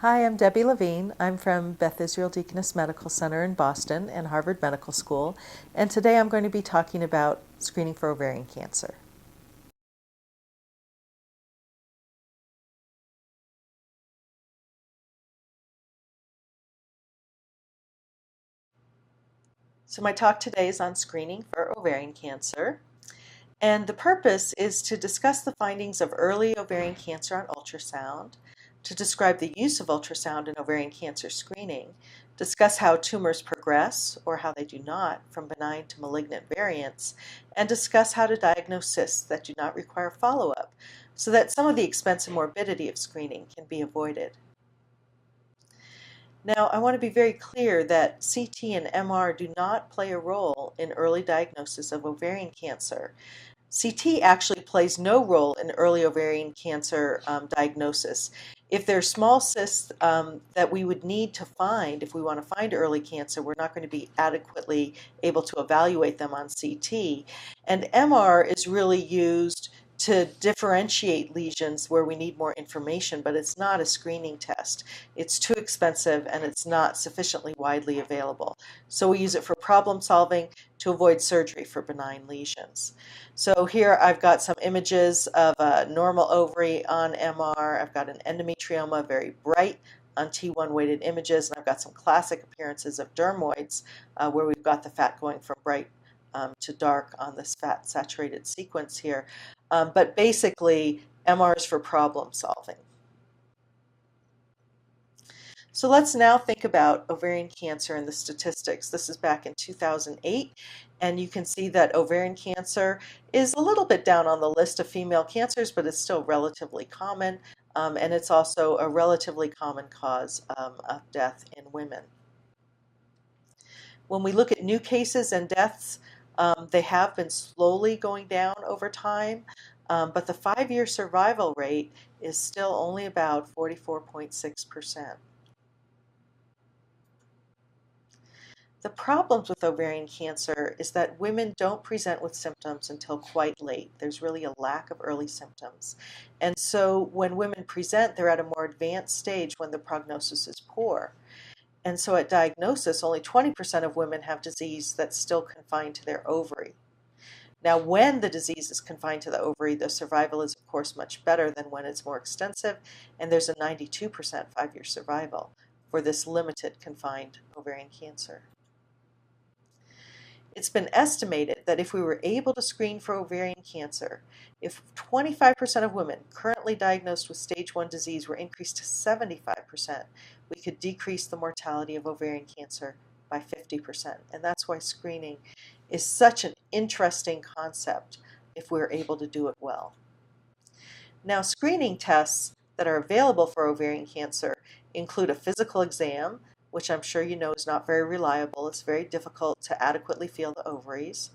Hi, I'm Debbie Levine. I'm from Beth Israel Deaconess Medical Center in Boston and Harvard Medical School, and today I'm going to be talking about screening for ovarian cancer. So my talk today is on screening for ovarian cancer, and the purpose is to discuss the findings of early ovarian cancer on ultrasound, to describe the use of ultrasound in ovarian cancer screening, discuss how tumors progress or how they do not from benign to malignant variants, and discuss how to diagnose cysts that do not require follow-up so that some of the expense and morbidity of screening can be avoided. Now, I want to be very clear that CT and MR do not play a role in early diagnosis of ovarian cancer. CT actually plays no role in early ovarian cancer diagnosis. If there are small cysts that we would need to find, if we want to find early cancer, we're not going to be adequately able to evaluate them on CT. And MR is really used to differentiate lesions where we need more information, but it's not a screening test. It's too expensive and it's not sufficiently widely available. So we use it for problem solving to avoid surgery for benign lesions. So here I've got some images of a normal ovary on MR. I've got an endometrioma, very bright on T1 weighted images, and I've got some classic appearances of dermoids where we've got the fat going from bright to dark on this fat saturated sequence here. But basically, MR is for problem solving. So let's now think about ovarian cancer and the statistics. This is back in 2008, and you can see that ovarian cancer is a little bit down on the list of female cancers, but it's still relatively common, and it's also a relatively common cause of death in women. When we look at new cases and deaths, they have been slowly going down over time, but the 5-year survival rate is still only about 44.6%. The problems with ovarian cancer is that women don't present with symptoms until quite late. There's really a lack of early symptoms. And so when women present, they're at a more advanced stage when the prognosis is poor. And so at diagnosis, only 20% of women have disease that's still confined to their ovary. Now, when the disease is confined to the ovary, the survival is, of course, much better than when it's more extensive, and there's a 92% 5-year survival for this limited confined ovarian cancer. It's been estimated that if we were able to screen for ovarian cancer, if 25% of women currently diagnosed with stage 1 disease were increased to 75%, we could decrease the mortality of ovarian cancer by 50%. And that's why screening is such an interesting concept if we're able to do it well. Now, screening tests that are available for ovarian cancer include a physical exam, which I'm sure you know is not very reliable. It's very difficult to adequately feel the ovaries.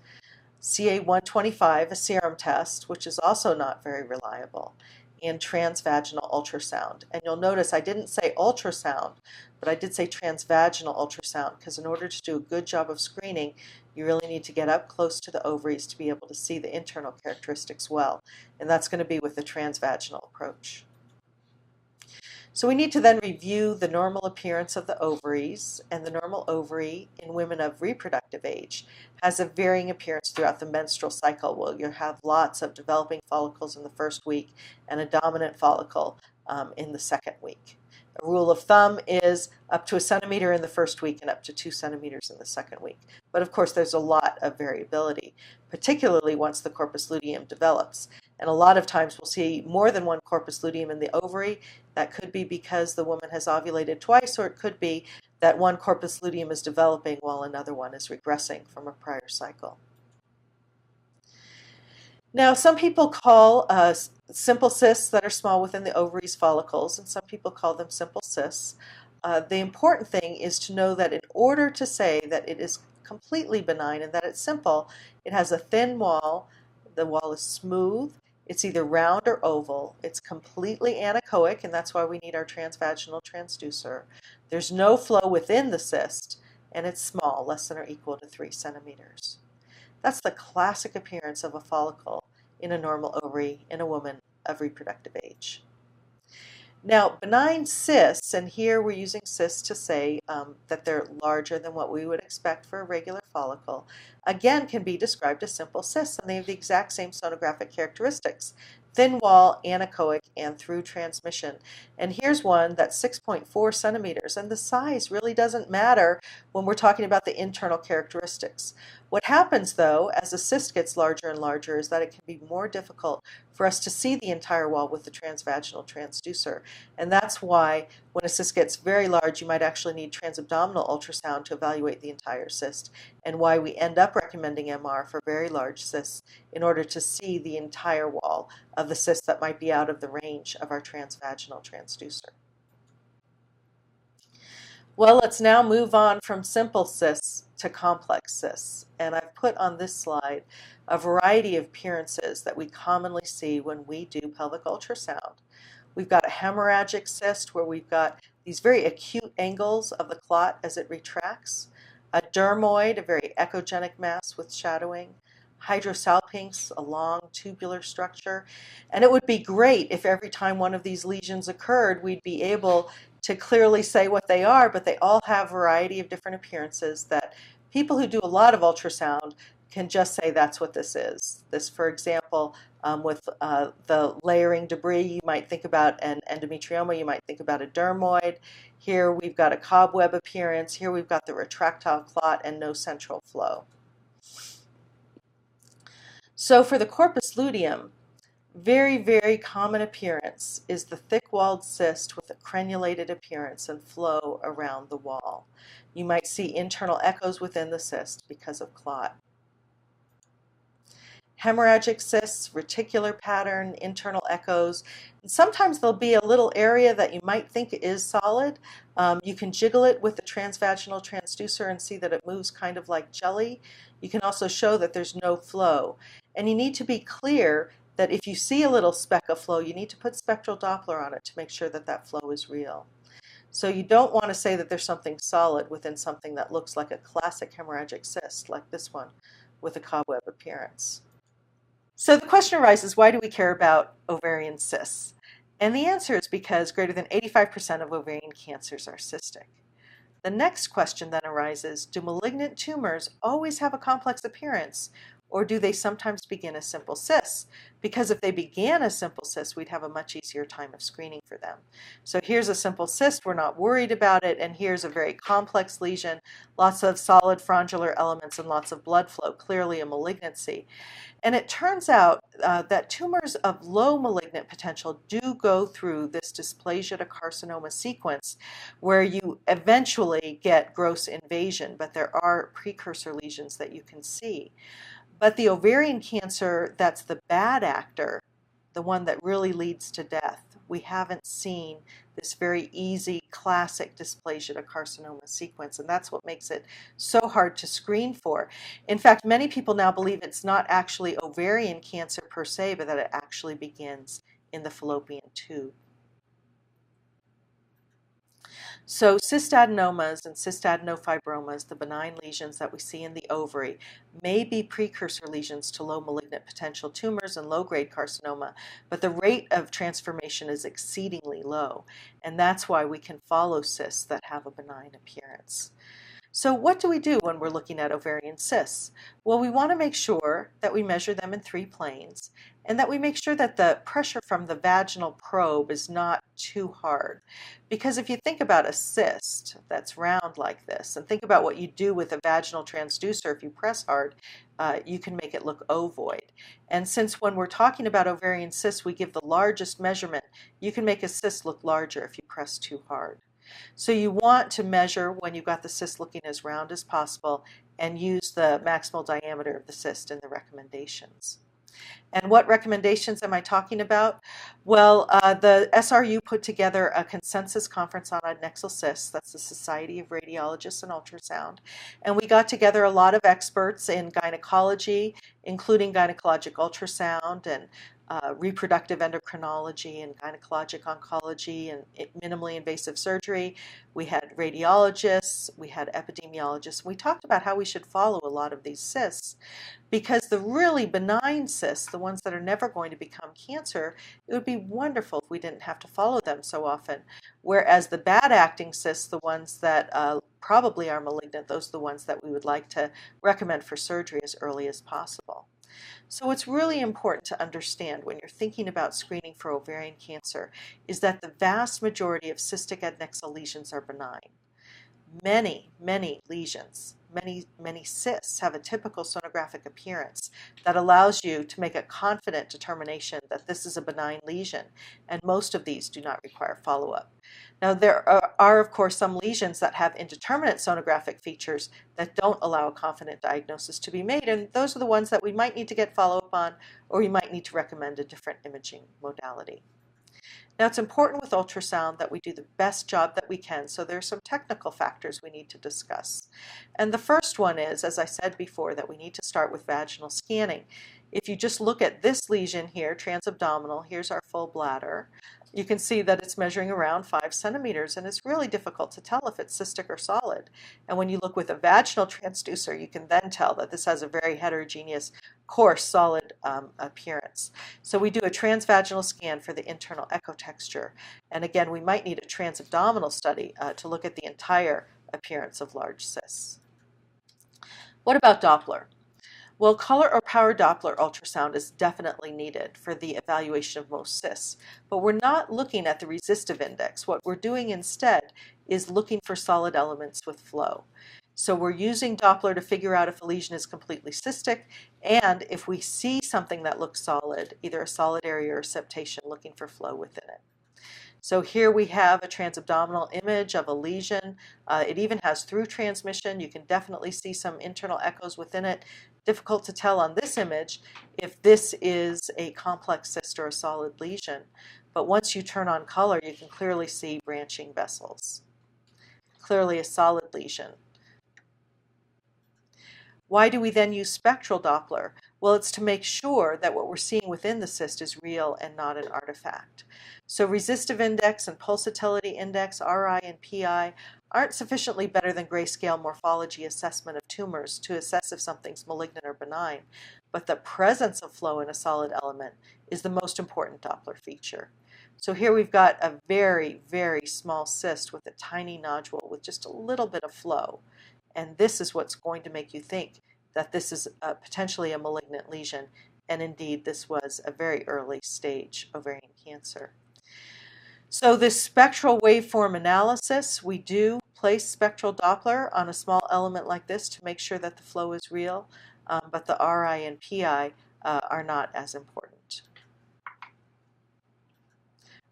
CA-125, a serum test, which is also not very reliable, and transvaginal ultrasound. And you'll notice I didn't say ultrasound, but I did say transvaginal ultrasound because in order to do a good job of screening, you really need to get up close to the ovaries to be able to see the internal characteristics well. And that's going to be with the transvaginal approach. So we need to then review the normal appearance of the ovaries, and the normal ovary in women of reproductive age has a varying appearance throughout the menstrual cycle. Well, you have lots of developing follicles in the first week and a dominant follicle in the second week. A rule of thumb is up to 1 centimeter in the first week and up to 2 centimeters in the second week. But of course, there's a lot of variability, particularly once the corpus luteum develops. And a lot of times we'll see more than one corpus luteum in the ovary. That could be because the woman has ovulated twice, or it could be that one corpus luteum is developing while another one is regressing from a prior cycle. Now, some people call simple cysts that are small within the ovaries follicles, and some people call them simple cysts. The important thing is to know that in order to say that it is completely benign and that it's simple, it has a thin wall, the wall is smooth, it's either round or oval, it's completely anechoic, and that's why we need our transvaginal transducer. There's no flow within the cyst, and it's small, less than or equal to 3 centimeters. That's the classic appearance of a follicle in a normal ovary in a woman of reproductive age. Now, benign cysts, and here we're using cysts to say that they're larger than what we would expect for a regular follicle, again can be described as simple cysts, and they have the exact same sonographic characteristics. Thin wall, anechoic, and through transmission. And here's one that's 6.4 centimeters, and the size really doesn't matter when we're talking about the internal characteristics. What happens, though, as a cyst gets larger and larger is that it can be more difficult for us to see the entire wall with the transvaginal transducer. And that's why when a cyst gets very large, you might actually need transabdominal ultrasound to evaluate the entire cyst, and why we end up recommending MR for very large cysts in order to see the entire wall of the cyst that might be out of the range of our transvaginal transducer. Well, let's now move on from simple cysts to complex cysts. And I've put on this slide a variety of appearances that we commonly see when we do pelvic ultrasound. We've got a hemorrhagic cyst where we've got these very acute angles of the clot as it retracts, a dermoid, a very echogenic mass with shadowing, hydrosalpinx, a long tubular structure. And it would be great if every time one of these lesions occurred, we'd be able to clearly say what they are, but they all have a variety of different appearances that people who do a lot of ultrasound can just say that's what this is. This, for example, with the layering debris, you might think about an endometrioma, you might think about a dermoid. Here we've got a cobweb appearance. Here we've got the retractile clot and no central flow. So for the corpus luteum, very, very common appearance is the thick-walled cyst with a crenulated appearance and flow around the wall. You might see internal echoes within the cyst because of clot. Hemorrhagic cysts, reticular pattern, internal echoes. And sometimes there'll be a little area that you might think is solid. You can jiggle it with the transvaginal transducer and see that it moves kind of like jelly. You can also show that there's no flow. And you need to be clear that if you see a little speck of flow, you need to put spectral Doppler on it to make sure that that flow is real. So you don't want to say that there's something solid within something that looks like a classic hemorrhagic cyst, like this one with a cobweb appearance. So the question arises, why do we care about ovarian cysts? And the answer is because greater than 85% of ovarian cancers are cystic. The next question then arises, do malignant tumors always have a complex appearance, or do they sometimes begin as simple cysts? Because if they began as simple cysts, we'd have a much easier time of screening for them. So here's a simple cyst, we're not worried about it, and here's a very complex lesion, lots of solid frondular elements and lots of blood flow, clearly a malignancy. And it turns out that tumors of low malignant potential do go through this dysplasia to carcinoma sequence where you eventually get gross invasion, but there are precursor lesions that you can see. But the ovarian cancer that's the bad actor, the one that really leads to death, we haven't seen this very easy classic dysplasia to carcinoma sequence, and that's what makes it so hard to screen for. In fact, many people now believe it's not actually ovarian cancer per se, but that it actually begins in the fallopian tube. So cystadenomas and cystadenofibroma, the benign lesions that we see in the ovary, may be precursor lesions to low malignant potential tumors and low-grade carcinoma, but the rate of transformation is exceedingly low, and that's why we can follow cysts that have a benign appearance. So what do we do when we're looking at ovarian cysts? Well, we want to make sure that we measure them in 3 planes and that we make sure that the pressure from the vaginal probe is not too hard. Because if you think about a cyst that's round like this, and think about what you do with a vaginal transducer, if you press hard, you can make it look ovoid. And since when we're talking about ovarian cysts, we give the largest measurement, you can make a cyst look larger if you press too hard. So you want to measure when you've got the cyst looking as round as possible and use the maximal diameter of the cyst in the recommendations. And what recommendations am I talking about? Well, the SRU put together a consensus conference on adnexal cysts. That's the Society of Radiologists and Ultrasound. And we got together a lot of experts in gynecology, including gynecologic ultrasound and reproductive endocrinology and gynecologic oncology and minimally invasive surgery. We had radiologists, we had epidemiologists. We talked about how we should follow a lot of these cysts, because the really benign cysts, the ones that are never going to become cancer, it would be wonderful if we didn't have to follow them so often. Whereas the bad acting cysts, the ones that probably are malignant, those are the ones that we would like to recommend for surgery as early as possible. So what's really important to understand when you're thinking about screening for ovarian cancer is that the vast majority of cystic adnexal lesions are benign. Many lesions, many cysts have a typical sonographic appearance that allows you to make a confident determination that this is a benign lesion, and most of these do not require follow-up. Now, there are, of course, some lesions that have indeterminate sonographic features that don't allow a confident diagnosis to be made, and those are the ones that we might need to get follow-up on, or we might need to recommend a different imaging modality. Now, it's important with ultrasound that we do the best job that we can, so there are some technical factors we need to discuss. And the first one is, as I said before, that we need to start with vaginal scanning. If you just look at this lesion here, transabdominal, here's our full bladder, you can see that it's measuring around 5 centimeters, and it's really difficult to tell if it's cystic or solid. And when you look with a vaginal transducer, you can then tell that this has a very heterogeneous, coarse, solid appearance. So we do a transvaginal scan for the internal echo texture. And again, we might need a transabdominal study to look at the entire appearance of large cysts. What about Doppler? Well, color or power Doppler ultrasound is definitely needed for the evaluation of most cysts, but we're not looking at the resistive index. What we're doing instead is looking for solid elements with flow. So we're using Doppler to figure out if a lesion is completely cystic, and if we see something that looks solid, either a solid area or septation, looking for flow within it. So here we have a transabdominal image of a lesion. It even has through transmission. You can definitely see some internal echoes within it. Difficult to tell on this image if this is a complex cyst or a solid lesion. But once you turn on color, you can clearly see branching vessels. Clearly a solid lesion. Why do we then use spectral Doppler? Well, it's to make sure that what we're seeing within the cyst is real and not an artifact. So resistive index and pulsatility index, RI and PI, aren't sufficiently better than grayscale morphology assessment of tumors to assess if something's malignant or benign, but the presence of flow in a solid element is the most important Doppler feature. So here we've got a very, very small cyst with a tiny nodule with just a little bit of flow. And this is what's going to make you think that this is potentially a malignant lesion. And indeed, this was a very early stage ovarian cancer. So this spectral waveform analysis, we do place spectral Doppler on a small element like this to make sure that the flow is real, but the RI and PI are not as important.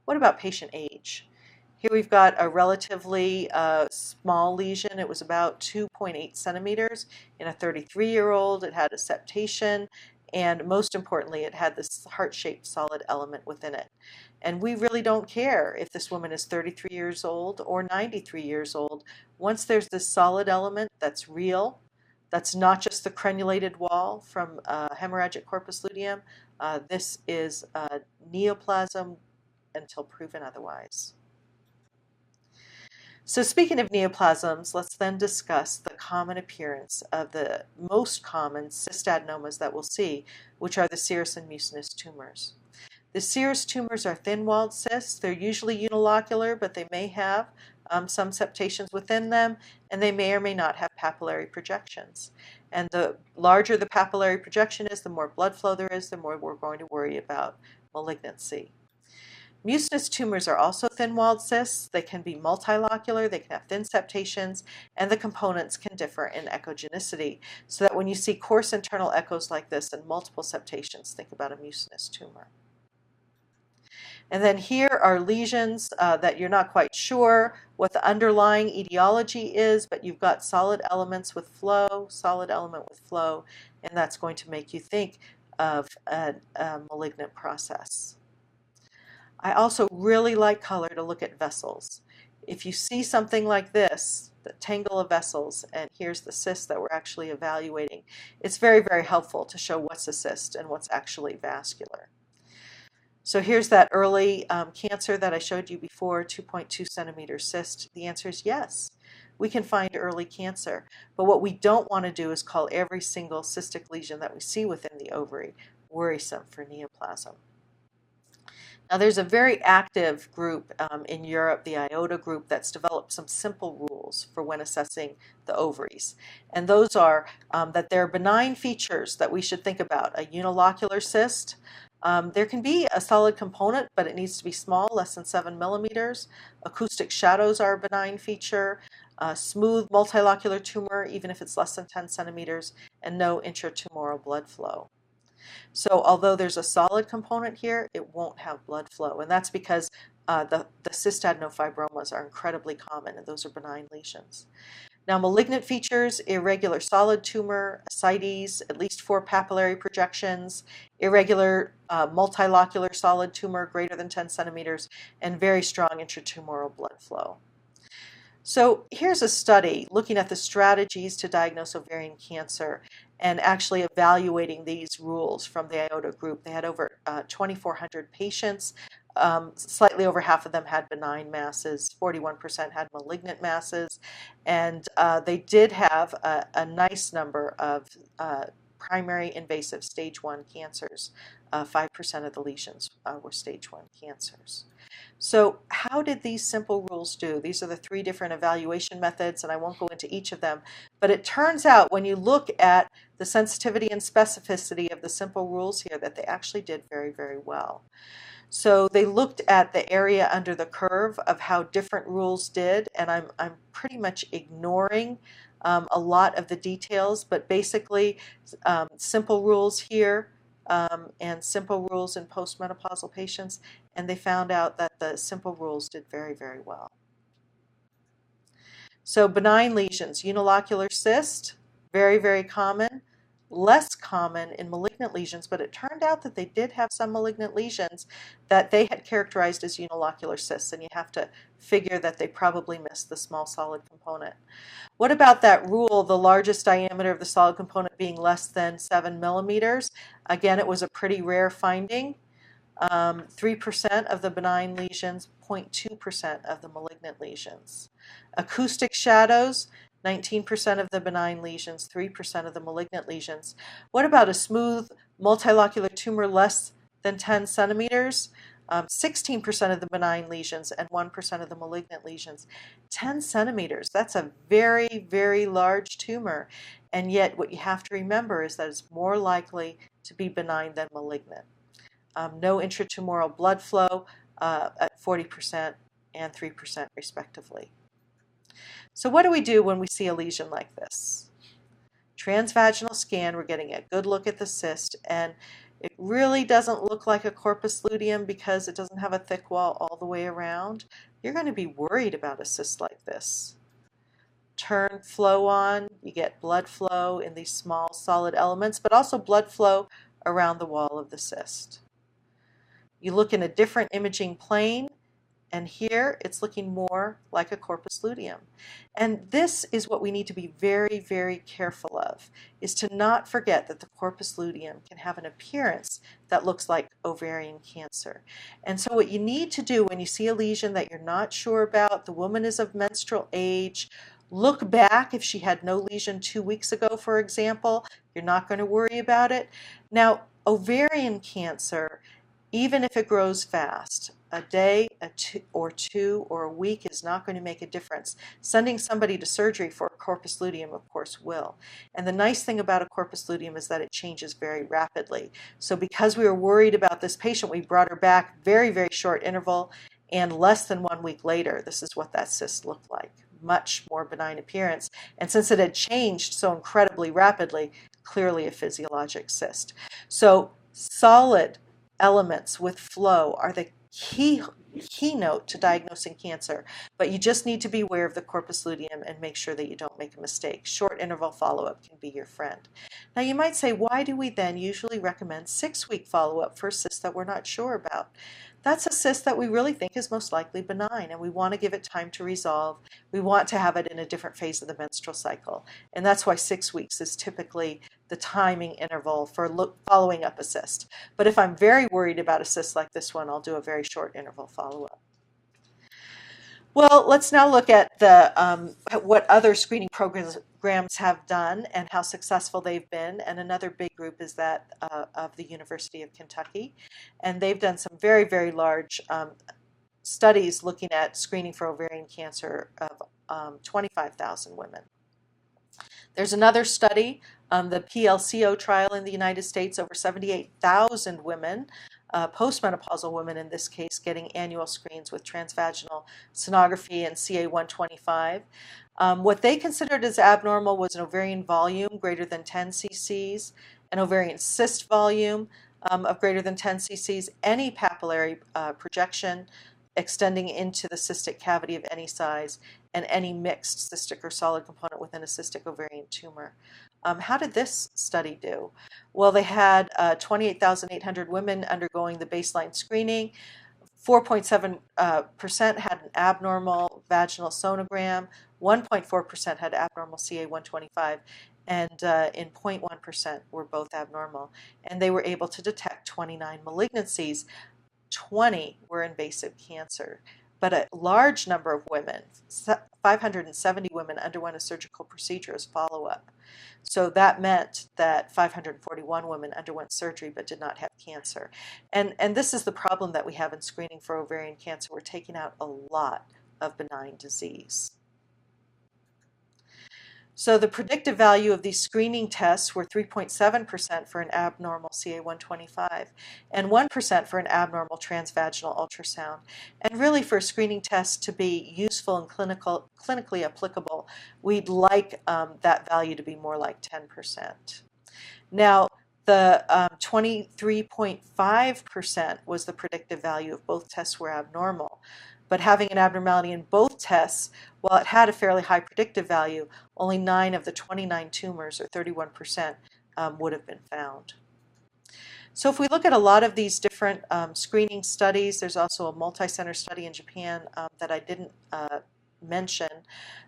What about patient age? Here we've got a relatively small lesion. It was about 2.8 centimeters in a 33-year-old. It had a septation, and most importantly, it had this heart-shaped solid element within it. And we really don't care if this woman is 33 years old or 93 years old. Once there's this solid element that's real, that's not just the crenulated wall from hemorrhagic corpus luteum, this is neoplasm until proven otherwise. So speaking of neoplasms, let's then discuss the common appearance of the most common cystadenomas that we'll see, which are the serous and mucinous tumors. The serous tumors are thin-walled cysts. They're usually unilocular, but they may have some septations within them, and they may or may not have papillary projections. And the larger the papillary projection is, the more blood flow there is, the more we're going to worry about malignancy. Mucinous tumors are also thin-walled cysts. They can be multilocular, they can have thin septations, and the components can differ in echogenicity, so that when you see coarse internal echoes like this and multiple septations, think about a mucinous tumor. And then here are lesions that you're not quite sure what the underlying etiology is, but you've got solid elements with flow, solid element with flow, and that's going to make you think of a malignant process. I also really like color to look at vessels. If you see something like this, the tangle of vessels, and here's the cyst that we're actually evaluating, it's very, very helpful to show what's a cyst and what's actually vascular. So here's that early cancer that I showed you before, 2.2 centimeter cyst. The answer is yes. We can find early cancer, but what we don't want to do is call every single cystic lesion that we see within the ovary worrisome for neoplasm. Now there's a very active group in Europe, the IOTA group, that's developed some simple rules for when assessing the ovaries. And those are that there are benign features that we should think about. A unilocular cyst. There can be a solid component, but it needs to be small, less than 7 millimeters. Acoustic shadows are a benign feature. Smooth multilocular tumor, even if it's less than 10 centimeters, and no intratumoral blood flow. So although there's a solid component here, it won't have blood flow, and that's because the cystadenofibromas are incredibly common, and those are benign lesions. Now, malignant features: irregular solid tumor, ascites, at least 4 papillary projections, irregular multilocular solid tumor greater than 10 centimeters, and very strong intratumoral blood flow. So here's a study looking at the strategies to diagnose ovarian cancer and actually evaluating these rules from the IOTA group. They had over 2,400 patients. Slightly over half of them had benign masses, 41% had malignant masses, and they did have a nice number of primary invasive stage 1 cancers. 5% of the lesions were stage 1 cancers. So how did these simple rules do? These are the 3 different evaluation methods, and I won't go into each of them, but it turns out when you look at the sensitivity and specificity of the simple rules here that they actually did very, very well. So they looked at the area under the curve of how different rules did, and I'm pretty much ignoring a lot of the details, but basically simple rules here and simple rules in postmenopausal patients, and they found out that the simple rules did very, very well. So benign lesions, unilocular cyst, very, very common. Less common in malignant lesions, but it turned out that they did have some malignant lesions that they had characterized as unilocular cysts, and you have to figure that they probably missed the small solid component. What about that rule, the largest diameter of the solid component being less than 7 millimeters? Again, it was a pretty rare finding. 3% of the benign lesions, 0.2% of the malignant lesions. Acoustic shadows, 19% of the benign lesions, 3% of the malignant lesions. What about a smooth multilocular tumor less than 10 centimeters? 16% of the benign lesions and 1% of the malignant lesions. 10 centimeters, that's a very, very large tumor. And yet what you have to remember is that it's more likely to be benign than malignant. No intratumoral blood flow at 40% and 3% respectively. So what do we do when we see a lesion like this? Transvaginal scan, we're getting a good look at the cyst, and it really doesn't look like a corpus luteum because it doesn't have a thick wall all the way around. You're going to be worried about a cyst like this. Turn flow on, you get blood flow in these small solid elements, but also blood flow around the wall of the cyst. You look in a different imaging plane, and here it's looking more like a corpus luteum. And this is what we need to be very, very careful of, is to not forget that the corpus luteum can have an appearance that looks like ovarian cancer. And so what you need to do when you see a lesion that you're not sure about, the woman is of menstrual age, look back if she had no lesion 2 weeks ago, for example. You're not going to worry about it. Now, ovarian cancer, even if it grows fast, a day, or two, or a week is not going to make a difference. Sending somebody to surgery for a corpus luteum, of course, will. And the nice thing about a corpus luteum is that it changes very rapidly. So because we were worried about this patient, we brought her back very, very short interval, and less than 1 week later, this is what that cyst looked like. Much more benign appearance. And since it had changed so incredibly rapidly, clearly a physiologic cyst. So solid elements with flow are the keynote to diagnosing cancer, but you just need to be aware of the corpus luteum and make sure that you don't make a mistake. Short interval follow-up can be your friend. Now you might say, why do we then usually recommend 6-week follow-up for cysts that we're not sure about? that's a cyst that we really think is most likely benign, and we want to give it time to resolve. We want to have it in a different phase of the menstrual cycle, and that's why 6 weeks is typically the timing interval for following up a cyst. But if I'm very worried about a cyst like this one, I'll do a very short interval follow-up. Well, let's now look at what other screening programs have done and how successful they've been. And another big group is that of the University of Kentucky. And they've done some very, very large studies looking at screening for ovarian cancer of 25,000 women. There's another study, the PLCO trial in the United States, over 78,000 women, postmenopausal women in this case, getting annual screens with transvaginal sonography and CA-125. What they considered as abnormal was an ovarian volume greater than 10 cc's, an ovarian cyst volume of greater than 10 cc's, any papillary projection extending into the cystic cavity of any size, and any mixed cystic or solid component within a cystic ovarian tumor. How did this study do? Well, they had 28,800 women undergoing the baseline screening. 4.7% had an abnormal vaginal sonogram, 1.4% had abnormal CA-125, and in 0.1% were both abnormal. And they were able to detect 29 malignancies. 20 were invasive cancer, but a large number of women, 570 women, underwent a surgical procedure as follow-up. So that meant that 541 women underwent surgery but did not have cancer. And this is the problem that we have in screening for ovarian cancer. We're taking out a lot of benign disease. So the predictive value of these screening tests were 3.7% for an abnormal CA-125 and 1% for an abnormal transvaginal ultrasound. And really, for a screening test to be useful and clinically applicable, we'd like that value to be more like 10%. Now, the 23.5% was the predictive value if both tests were abnormal. But having an abnormality in both tests, while it had a fairly high predictive value, only 9 of the 29 tumors, or 31%, would have been found. So if we look at a lot of these different screening studies, there's also a multi-center study in Japan that I didn't mention.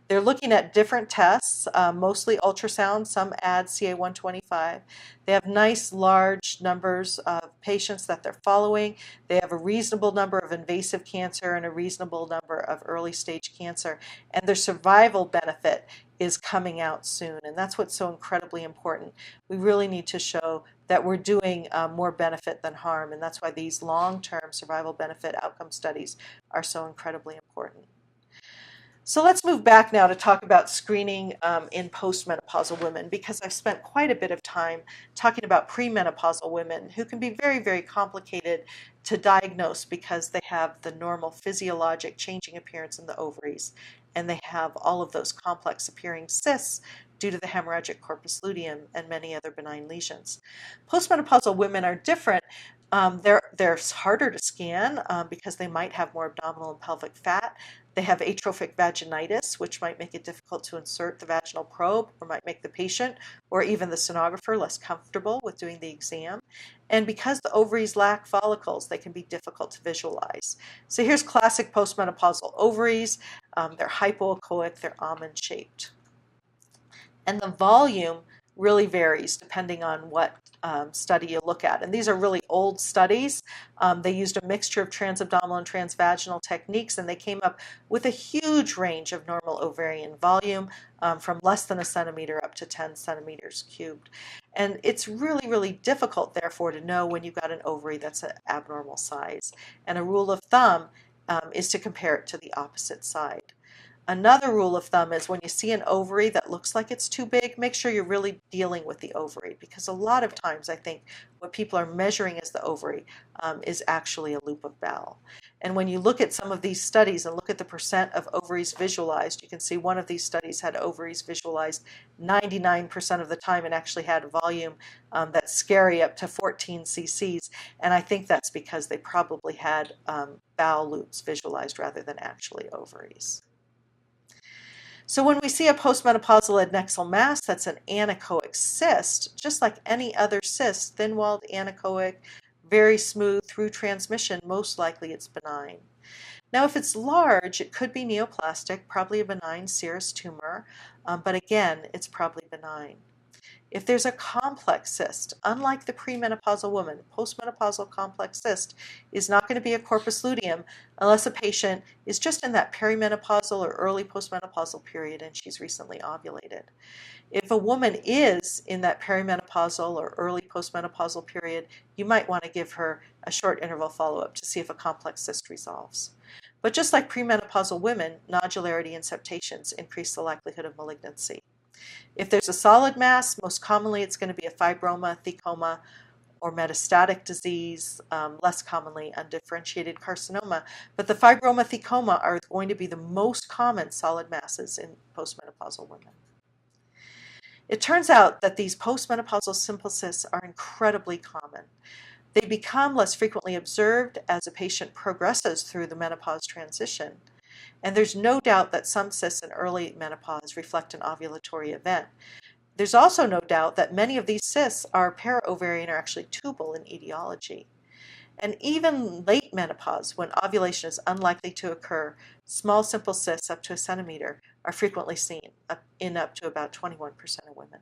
They're looking at different tests, mostly ultrasound. Some add CA-125. They have nice large numbers of patients that they're following. They have a reasonable number of invasive cancer and a reasonable number of early stage cancer. And their survival benefit is coming out soon. And that's what's so incredibly important. We really need to show that we're doing more benefit than harm. And that's why these long-term survival benefit outcome studies are so incredibly important. So let's move back now to talk about screening in postmenopausal women, because I've spent quite a bit of time talking about premenopausal women who can be very, very complicated to diagnose because they have the normal physiologic changing appearance in the ovaries, and they have all of those complex appearing cysts due to the hemorrhagic corpus luteum and many other benign lesions. Postmenopausal women are different. They're harder to scan because they might have more abdominal and pelvic fat. They have atrophic vaginitis, which might make it difficult to insert the vaginal probe, or might make the patient or even the sonographer less comfortable with doing the exam. And because the ovaries lack follicles, they can be difficult to visualize. So here's classic postmenopausal ovaries. They're hypoechoic, they're almond-shaped. And the volume really varies depending on what study you look at. And these are really old studies. They used a mixture of transabdominal and transvaginal techniques, and they came up with a huge range of normal ovarian volume from less than a centimeter up to 10 centimeters cubed. And it's really, really difficult, therefore, to know when you've got an ovary that's an abnormal size. And a rule of thumb is to compare it to the opposite side. Another rule of thumb is when you see an ovary that looks like it's too big, make sure you're really dealing with the ovary, because a lot of times I think what people are measuring as the ovary is actually a loop of bowel. And when you look at some of these studies and look at the percent of ovaries visualized, you can see one of these studies had ovaries visualized 99% of the time and actually had volume that's scary, up to 14 cc's. And I think that's because they probably had bowel loops visualized rather than actually ovaries. So when we see a postmenopausal adnexal mass that's an anechoic cyst, just like any other cyst, thin-walled, anechoic, very smooth through transmission, most likely it's benign. Now, if it's large, it could be neoplastic, probably a benign serous tumor, but again, it's probably benign. If there's a complex cyst, unlike the premenopausal woman, postmenopausal complex cyst is not going to be a corpus luteum unless a patient is just in that perimenopausal or early postmenopausal period and she's recently ovulated. If a woman is in that perimenopausal or early postmenopausal period, you might want to give her a short interval follow-up to see if a complex cyst resolves. But just like premenopausal women, nodularity and septations increase the likelihood of malignancy. If there's a solid mass, most commonly it's going to be a fibroma, thecoma, or metastatic disease, less commonly undifferentiated carcinoma. But the fibroma, thecoma are going to be the most common solid masses in postmenopausal women. It turns out that these postmenopausal simple cysts are incredibly common. They become less frequently observed as a patient progresses through the menopause transition. And there's no doubt that some cysts in early menopause reflect an ovulatory event. There's also no doubt that many of these cysts are para-ovarian or actually tubal in etiology. And even late menopause, when ovulation is unlikely to occur, small simple cysts up to a centimeter are frequently seen in up to about 21% of women.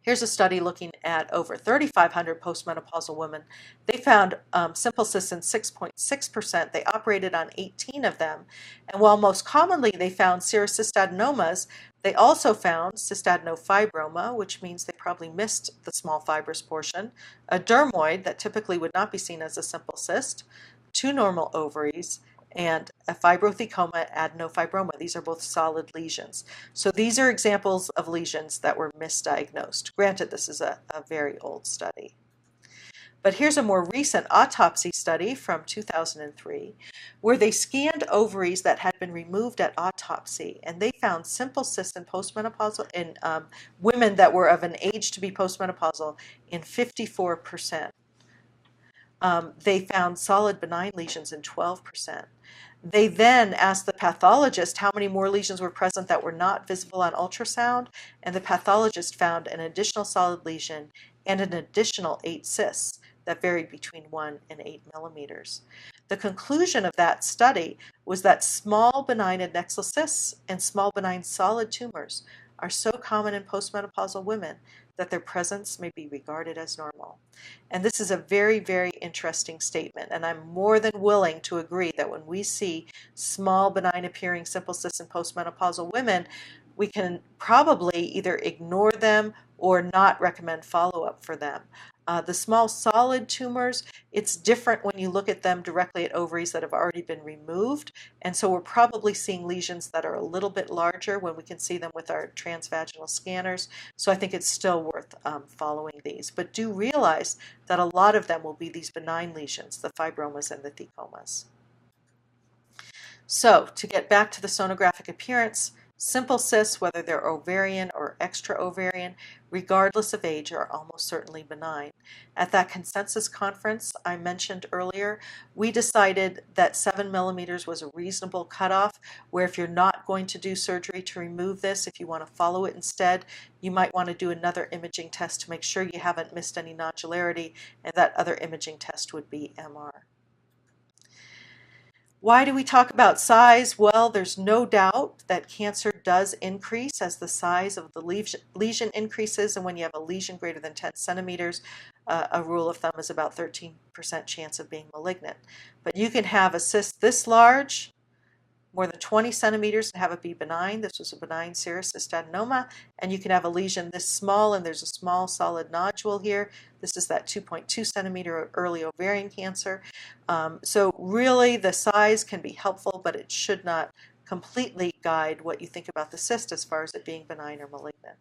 Here's a study looking at over 3,500 postmenopausal women. They found simple cysts in 6.6%. They operated on 18 of them. And while most commonly they found serous cystadenomas, they also found cystadenofibroma, which means they probably missed the small fibrous portion, a dermoid that typically would not be seen as a simple cyst, 2 normal ovaries, and a fibrothecoma adenofibroma. These are both solid lesions. So these are examples of lesions that were misdiagnosed. Granted, this is a very old study. But here's a more recent autopsy study from 2003 where they scanned ovaries that had been removed at autopsy, and they found simple cysts in postmenopausal in women that were of an age to be postmenopausal in 54%. They found solid benign lesions in 12%. They then asked the pathologist how many more lesions were present that were not visible on ultrasound, and the pathologist found an additional solid lesion and an additional 8 cysts that varied between 1 and 8 millimeters. The conclusion of that study was that small benign adnexal cysts and small benign solid tumors are so common in postmenopausal women that their presence may be regarded as normal. And this is a very, very interesting statement, and I'm more than willing to agree that when we see small benign appearing simple cysts in postmenopausal women, we can probably either ignore them or not recommend follow-up for them. The small solid tumors, it's different when you look at them directly at ovaries that have already been removed, and so we're probably seeing lesions that are a little bit larger when we can see them with our transvaginal scanners, so I think it's still worth following these. But do realize that a lot of them will be these benign lesions, the fibromas and the thecomas. So to get back to the sonographic appearance, simple cysts, whether they're ovarian or extra-ovarian, regardless of age, are almost certainly benign. At that consensus conference I mentioned earlier, we decided that 7 millimeters was a reasonable cutoff, where if you're not going to do surgery to remove this, if you want to follow it instead, you might want to do another imaging test to make sure you haven't missed any nodularity, and that other imaging test would be MR. Why do we talk about size? Well, there's no doubt that cancer does increase as the size of the lesion increases, and when you have a lesion greater than 10 centimeters, a rule of thumb is about 13% chance of being malignant. But you can have a cyst this large, more than 20 centimeters, and have it be benign. This was a benign serous cystadenoma. And you can have a lesion this small, and there's a small solid nodule here. This is that 2.2 centimeter early ovarian cancer. So really the size can be helpful, but it should not completely guide what you think about the cyst as far as it being benign or malignant.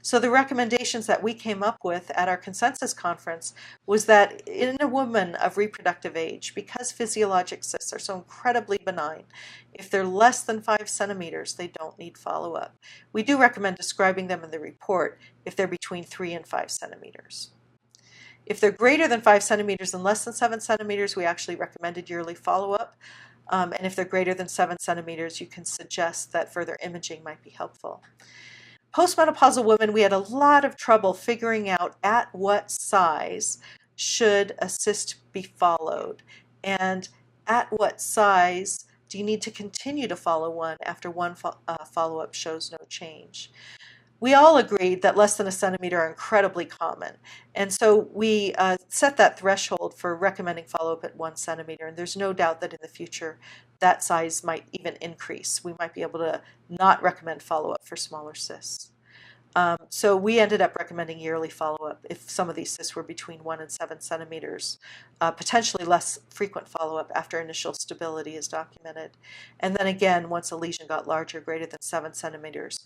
So the recommendations that we came up with at our consensus conference was that in a woman of reproductive age, because physiologic cysts are so incredibly benign, if they're less than 5 centimeters, they don't need follow-up. We do recommend describing them in the report if they're between 3 and 5 centimeters. If they're greater than 5 centimeters and less than 7 centimeters, we actually recommended yearly follow-up. And if they're greater than 7 centimeters, you can suggest that further imaging might be helpful. Postmenopausal women, we had a lot of trouble figuring out at what size should a cyst be followed? And at what size do you need to continue to follow one after one follow-up shows no change? We all agreed that less than a centimeter are incredibly common. And so we set that threshold for recommending follow-up at 1 centimeter. And there's no doubt that in the future, that size might even increase. We might be able to not recommend follow-up for smaller cysts. So we ended up recommending yearly follow-up if some of these cysts were between 1 and 7 centimeters, potentially less frequent follow-up after initial stability is documented. And then again, once a lesion got larger, greater than 7 centimeters,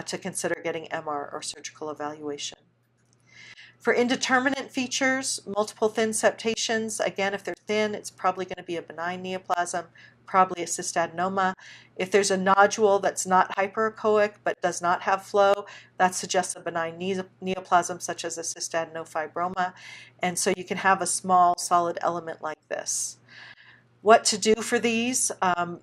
to consider getting MR or surgical evaluation. For indeterminate features, multiple thin septations, again, if they're thin, it's probably going to be a benign neoplasm, probably a cystadenoma. If there's a nodule that's not hyperechoic but does not have flow, that suggests a benign neoplasm such as a cystadenofibroma. And so you can have a small solid element like this. What to do for these?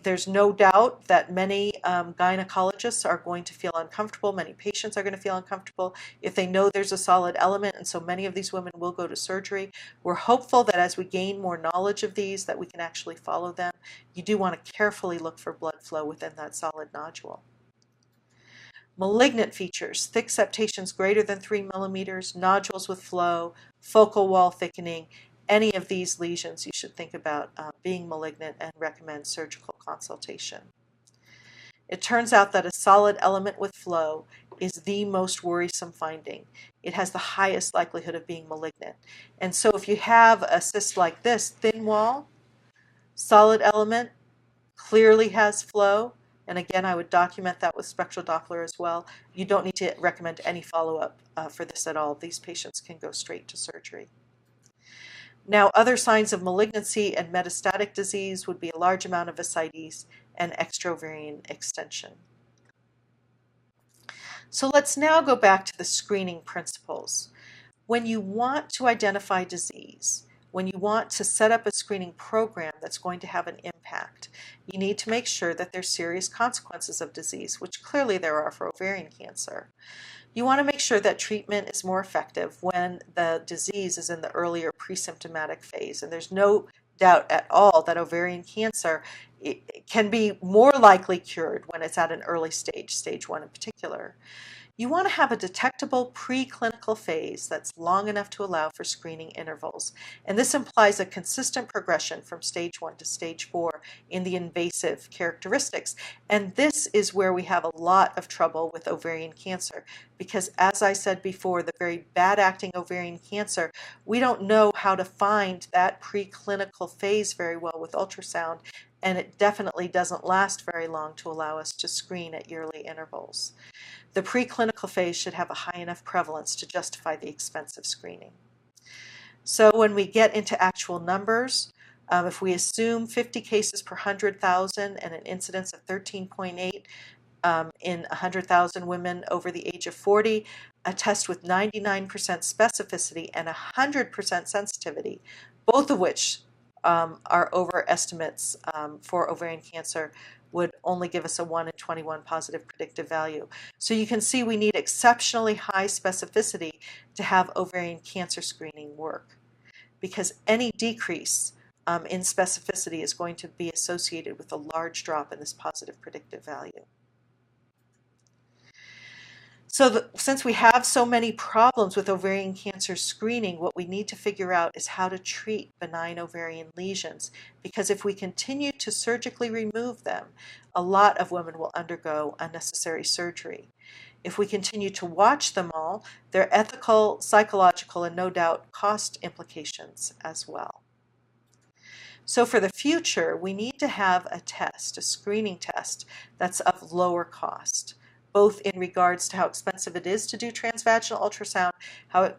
There's no doubt that many gynecologists are going to feel uncomfortable, many patients are going to feel uncomfortable if they know there's a solid element, and so many of these women will go to surgery. We're hopeful that as we gain more knowledge of these, that we can actually follow them. You do want to carefully look for blood flow within that solid nodule. Malignant features, thick septations greater than 3 millimeters, nodules with flow, focal wall thickening. Any of these lesions you should think about being malignant and recommend surgical consultation. It turns out that a solid element with flow is the most worrisome finding. It has the highest likelihood of being malignant. And so if you have a cyst like this, thin wall, solid element, clearly has flow, and again I would document that with spectral Doppler as well, you don't need to recommend any follow-up for this at all. These patients can go straight to surgery. Now, other signs of malignancy and metastatic disease would be a large amount of ascites and extraovarian extension. So let's now go back to the screening principles. When you want to identify disease, when you want to set up a screening program that's going to have an impact, you need to make sure that there's serious consequences of disease, which clearly there are for ovarian cancer. You want to make sure that treatment is more effective when the disease is in the earlier pre-symptomatic phase. And there's no doubt at all that ovarian cancer can be more likely cured when it's at an early stage, stage 1 in particular. You want to have a detectable preclinical phase that's long enough to allow for screening intervals. And this implies a consistent progression from stage 1 to stage 4 in the invasive characteristics. And this is where we have a lot of trouble with ovarian cancer, because as I said before, the very bad acting ovarian cancer, we don't know how to find that preclinical phase very well with ultrasound, and it definitely doesn't last very long to allow us to screen at yearly intervals. The preclinical phase should have a high enough prevalence to justify the expensive screening. So when we get into actual numbers, if we assume 50 cases per 100,000 and an incidence of 13.8 in 100,000 women over the age of 40, a test with 99% specificity and 100% sensitivity, both of which are overestimates for ovarian cancer, would only give us a 1 in 21 positive predictive value. So you can see we need exceptionally high specificity to have ovarian cancer screening work, because any decrease in specificity is going to be associated with a large drop in this positive predictive value. So since we have so many problems with ovarian cancer screening, what we need to figure out is how to treat benign ovarian lesions, because if we continue to surgically remove them, a lot of women will undergo unnecessary surgery. If we continue to watch them all, there are ethical, psychological, and no doubt cost implications as well. So for the future, we need to have a test, a screening test, that's of lower cost, both in regards to how expensive it is to do transvaginal ultrasound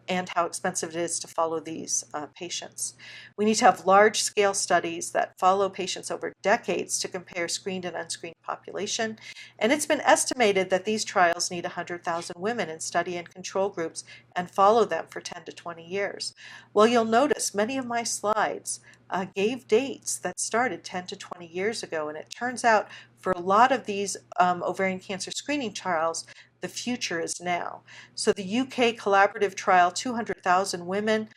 and how expensive it is to follow these patients. We need to have large-scale studies that follow patients over decades to compare screened and unscreened population, and it's been estimated that these trials need 100,000 women in study and control groups and follow them for 10 to 20 years. Well, you'll notice many of my slides gave dates that started 10 to 20 years ago, and it turns out for a lot of these ovarian cancer screening trials, the future is now. So the UK collaborative trial, 200,000 women,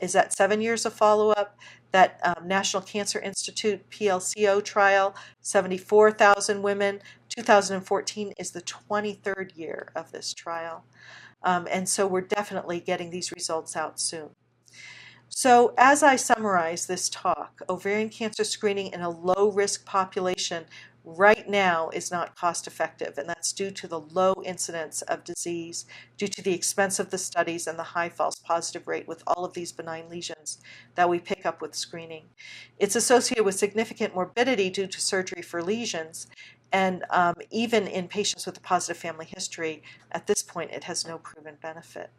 is at 7 years of follow-up. That National Cancer Institute PLCO trial, 74,000 women. 2014 is the 23rd year of this trial. And so we're definitely getting these results out soon. So as I summarize this talk, ovarian cancer screening in a low-risk population right now is not cost-effective, and that's due to the low incidence of disease, due to the expense of the studies and the high false positive rate with all of these benign lesions that we pick up with screening. It's associated with significant morbidity due to surgery for lesions, and even in patients with a positive family history, at this point it has no proven benefit.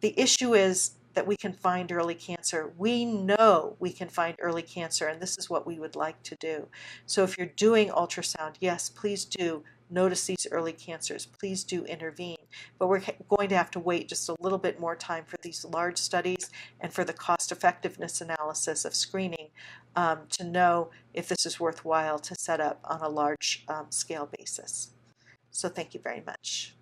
The issue is that we can find early cancer. We know we can find early cancer, and this is what we would like to do. So if you're doing ultrasound, yes, please do notice these early cancers. Please do intervene. But we're going to have to wait just a little bit more time for these large studies and for the cost effectiveness analysis of screening to know if this is worthwhile to set up on a large scale basis. So thank you very much.